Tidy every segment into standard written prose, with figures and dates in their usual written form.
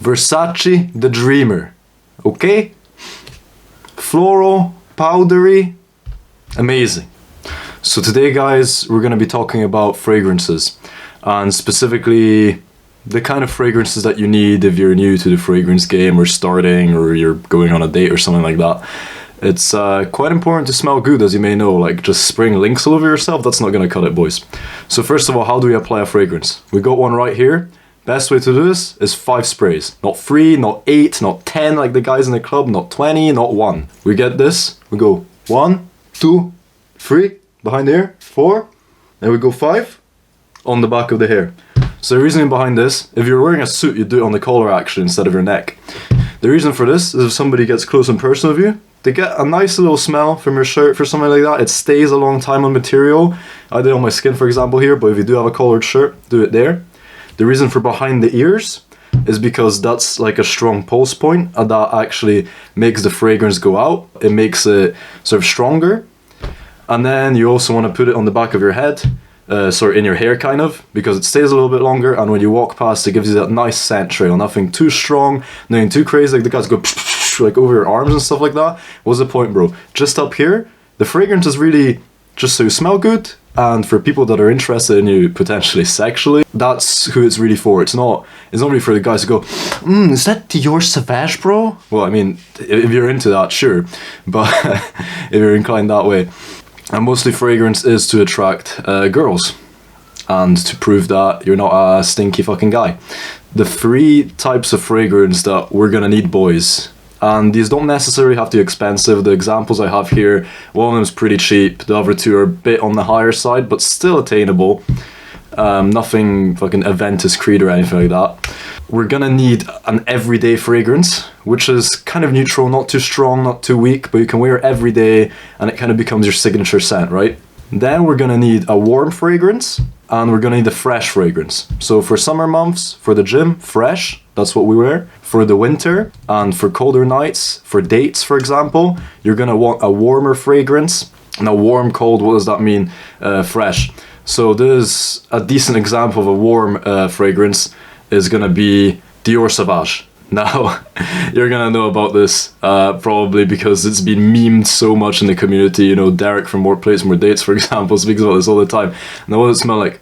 Versace the Dreamer. Okay? Floral, powdery, amazing. So today, guys, we're going to be talking about fragrances, and specifically the kind of fragrances that you need if you're new to the fragrance game or starting, or you're going on a date or something like that. It's quite important to smell good, as you may know. Like, just spraying Lynx all over yourself, that's not going to cut it, boys. So first of all, how do we apply a fragrance? We got one right here. Best way to do this is 5 sprays. Not 3, not 8, not 10 like the guys in the club, not 20, not 1. We get this, we go 1, 2, 3, behind the ear, 4, and we go 5 on the back of the hair. So the reasoning behind this, if you're wearing a suit, you do it on the collar actually instead of your neck. The reason for this is if somebody gets close and personal with you, they get a nice little smell from your shirt for something like that. It stays a long time on material. I did it on my skin, for example, here, but if you do have a collared shirt, do it there. The reason for behind the ears is because that's like a strong pulse point, and that actually makes the fragrance go out. It makes it sort of stronger. And then you also want to put it on the back of your head, in your hair kind of, because it stays a little bit longer, and when you walk past, it gives you that nice scent trail. Nothing too strong, nothing too crazy, like the guys go like over your arms and stuff like that. What's the point, bro? Just up here, the fragrance is really just so you smell good, and for people that are interested in you potentially sexually, that's who it's really for. It's not really for the guys to go, is that Dior Sauvage, bro? Well, I mean, if you're into that, sure, but if you're inclined that way. And mostly fragrance is to attract girls, and to prove that you're not a stinky fucking guy. The 3 types of fragrance that we're gonna need, boys, and these don't necessarily have to be expensive. The examples I have here, one of them is pretty cheap, the other 2 are a bit on the higher side, but still attainable. Nothing fucking Aventus Creed or anything like that. We're gonna need an everyday fragrance, which is kind of neutral, not too strong, not too weak, but you can wear it every day and it kind of becomes your signature scent, right? Then we're gonna need a warm fragrance, and we're gonna need a fresh fragrance. So for summer months, for the gym, fresh, that's what we wear. For the winter and for colder nights, for dates for example, you're gonna want a warmer fragrance. Now warm, cold, what does that mean? Fresh. So this, a decent example of a warm fragrance is gonna be Dior Sauvage. Now, you're gonna know about this probably because it's been memed so much in the community. You know, Derek from More Plates, More Dates, for example, speaks about this all the time. Now, what does it smell like?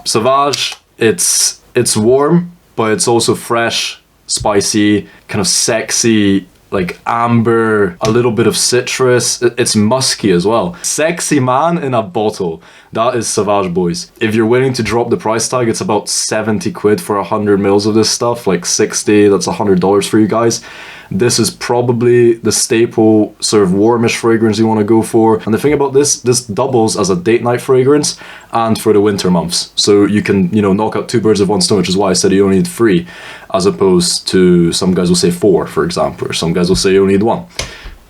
Sauvage, it's warm, but it's also fresh, spicy, kind of sexy, like amber, a little bit of citrus. It's musky as well. Sexy man in a bottle. That is Sauvage, boys. If you're willing to drop the price tag, it's about 70 quid for 100 mils of this stuff, like 60, that's $100 for you guys. This is probably the staple sort of warmish fragrance you want to go for. And the thing about this doubles as a date night fragrance and for the winter months. So you can, you know, knock out 2 birds with 1 stone, which is why I said you only need 3, as opposed to some guys will say 4, for example, or some guys will say you only need 1.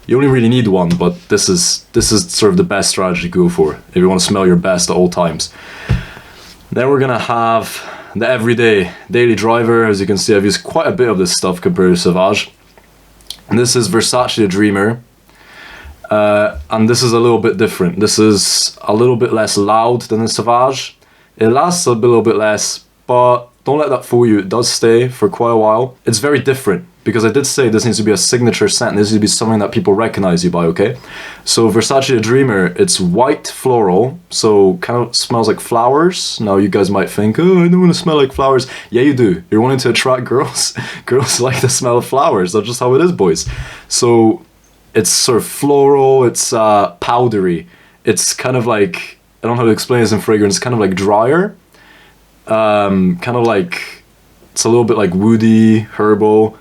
You only really need 1, but this is sort of the best strategy to go for if you want to smell your best at all times. Then we're gonna have the everyday daily driver. As you can see, I've used quite a bit of this stuff compared to Sauvage. And this is Versace the Dreamer, and this is a little bit different. This is a little bit less loud than the Sauvage. It lasts a little bit less, but don't let that fool you. It does stay for quite a while. It's very different, because I did say this needs to be a signature scent. This needs to be something that people recognize you by, okay? So Versace the Dreamer, it's white floral, so kind of smells like flowers. Now you guys might think, oh, I don't want to smell like flowers. Yeah, you do. You're wanting to attract girls. Girls like the smell of flowers. That's just how it is, boys. So it's sort of floral, it's powdery. It's kind of like, I don't know how to explain this in fragrance, it's kind of like drier. Kind of like, it's a little bit like woody, herbal.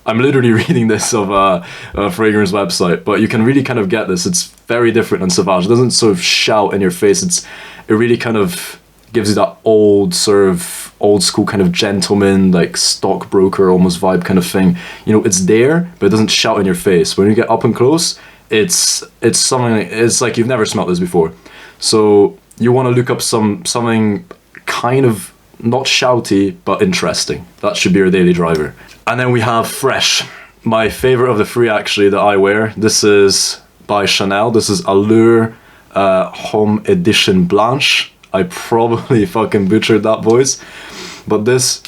I'm literally reading this of a fragrance website, but you can really kind of get this. It's very different than Sauvage. It doesn't sort of shout in your face. It really kind of gives you that old school kind of gentleman, like stockbroker almost vibe kind of thing. You know, it's there, but it doesn't shout in your face. When you get up and close, it's something. It's like you've never smelled this before. So you want to look up something kind of not shouty but interesting. That should be your daily driver. And then we have Fresh, my favorite of the 3 actually that I wear. This is by Chanel. This is Allure Homme Edition Blanche. I probably fucking butchered that, boys. But this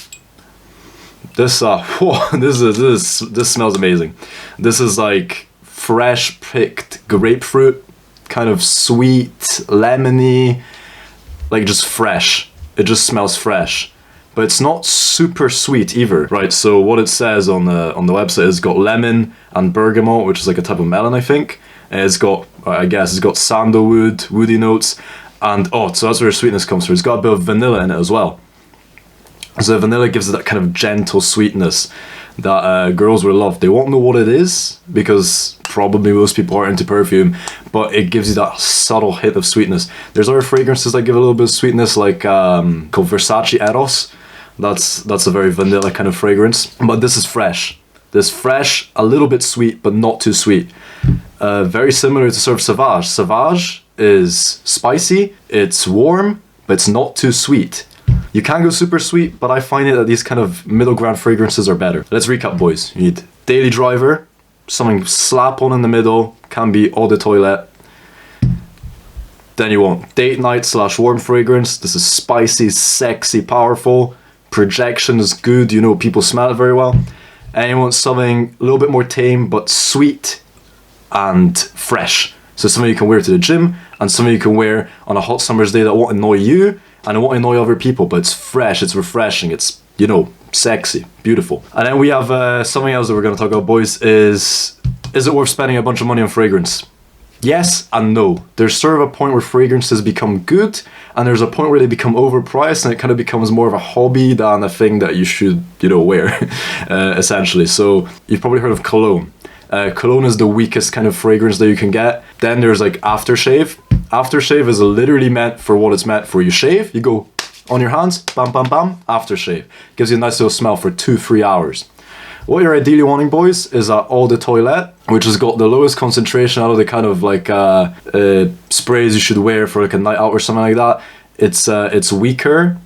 This whoa, this smells amazing. This is like fresh picked grapefruit, kind of sweet, lemony, like just fresh. It just smells fresh. But it's not super sweet either, right? So what it says on the website is got lemon and bergamot, which is like a type of melon, I think. And it's got, I guess, it's got sandalwood, woody notes, and so that's where the sweetness comes from. It's got a bit of vanilla in it as well. So the vanilla gives it that kind of gentle sweetness that girls will love. They won't know what it is because probably most people aren't into perfume, but it gives you that subtle hit of sweetness. There's other fragrances that give a little bit of sweetness, like called Versace Eros. That's a very vanilla kind of fragrance, but this is fresh. This fresh, a little bit sweet, but not too sweet. Very similar to sort of Sauvage. Sauvage is spicy, it's warm, but it's not too sweet. You can go super sweet, but I find it that these kind of middle ground fragrances are better. Let's recap, boys. You need Daily Driver, something slap on in the middle, can be Eau de Toilette. Then you want date night / warm fragrance. This is spicy, sexy, powerful. Projection is good, you know, people smell it very well. And you want something a little bit more tame, but sweet and fresh. So something you can wear to the gym, and something you can wear on a hot summer's day that won't annoy you, and it won't annoy other people, but it's fresh, it's refreshing, it's, you know, sexy, beautiful. And then we have something else that we're going to talk about, boys, is it worth spending a bunch of money on fragrance? Yes and no. There's sort of a point where fragrances become good, and there's a point where they become overpriced, and it kind of becomes more of a hobby than a thing that you should, you know, wear, essentially. So you've probably heard of cologne. Cologne is the weakest kind of fragrance that you can get. Then there's like aftershave. Aftershave is literally meant for what it's meant for. You shave, you go on your hands, bam, bam, bam, aftershave. Gives you a nice little smell for 2-3 hours. What you're ideally wanting, boys, is a Eau de Toilette, which has got the lowest concentration out of the kind of like sprays you should wear for like a night out or something like that. It's weaker,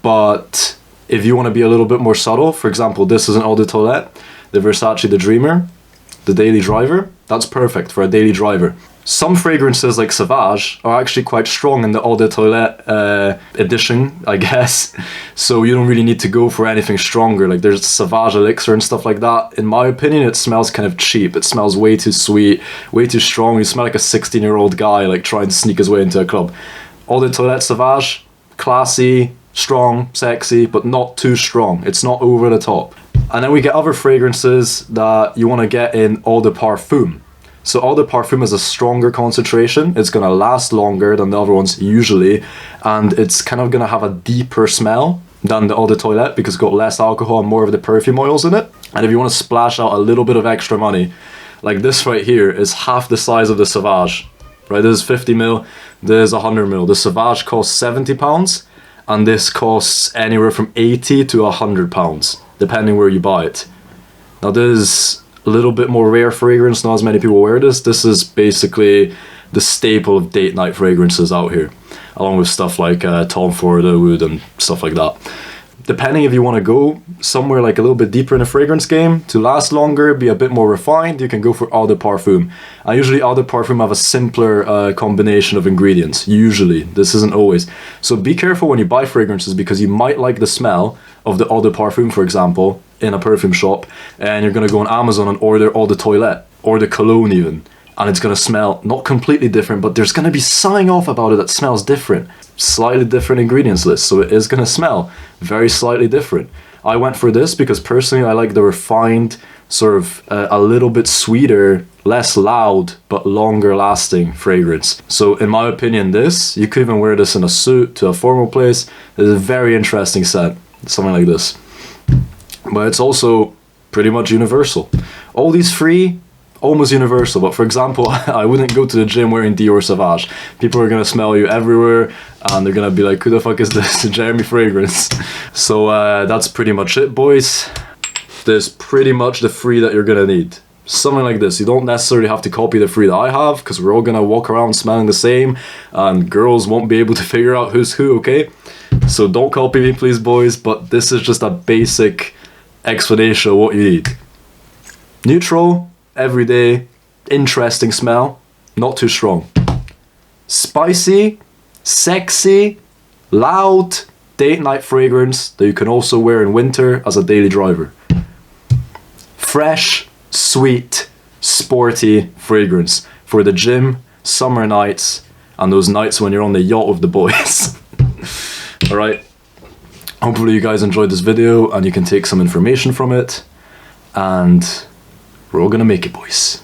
but if you want to be a little bit more subtle, for example, this is an Eau de Toilette, the Versace The Dreamer, the Daily Driver. That's perfect for a daily driver. Some fragrances like Sauvage are actually quite strong in the Eau de Toilette edition, I guess. So you don't really need to go for anything stronger. Like there's Sauvage Elixir and stuff like that. In my opinion, it smells kind of cheap. It smells way too sweet, way too strong. You smell like a 16-year-old guy like trying to sneak his way into a club. Eau de Toilette Sauvage, classy, strong, sexy, but not too strong. It's not over the top. And then we get other fragrances that you want to get in Eau de Parfum. So Eau de Parfum is a stronger concentration. It's going to last longer than the other ones usually, and it's kind of going to have a deeper smell than the Eau de Toilette because it's got less alcohol and more of the perfume oils in it. And if you want to splash out a little bit of extra money, like this right here is half the size of the Sauvage. Right, this is 50 ml, this is 100 ml. The Sauvage costs £70, and this costs anywhere from 80 to 100 pounds, depending where you buy it. Now this is a little bit more rare fragrance, not as many people wear this. This is basically the staple of date night fragrances out here, along with stuff like Tom Ford Wood and stuff like that. Depending if you want to go somewhere like a little bit deeper in the fragrance game, to last longer, be a bit more refined, you can go for Eau de Parfum. And usually Eau de Parfum have a simpler combination of ingredients, usually. This isn't always. So be careful when you buy fragrances because you might like the smell of the Eau de Parfum, for example, in a perfume shop, and you're going to go on Amazon and order Eau de Toilette, or the cologne even, and it's going to smell not completely different, but there's going to be something off about it that smells different. Slightly different ingredients list, so it is going to smell very slightly different. I went for this because personally I like the refined, sort of a little bit sweeter, less loud, but longer lasting fragrance. So in my opinion, this, you could even wear this in a suit to a formal place. It's a very interesting scent, something like this. But it's also pretty much universal. All these three, almost universal. But for example, I wouldn't go to the gym wearing Dior Sauvage. People are gonna smell you everywhere, and they're gonna be like, who the fuck is this? Jeremy fragrance. So that's pretty much it, boys. There's pretty much the three that you're gonna need. Something like this. You don't necessarily have to copy the three that I have, because we're all gonna walk around smelling the same, and girls won't be able to figure out who's who, okay? So don't copy me, please, boys, but this is just a basic explanation of what you need. Neutral, everyday, interesting smell, not too strong. Spicy, sexy, loud, Date night fragrance that you can also wear in winter as a daily driver. Fresh, sweet, sporty fragrance for the gym, summer nights, and those nights when you're on the yacht with the boys. Alright, hopefully you guys enjoyed this video and you can take some information from it, and we're all gonna make it, boys.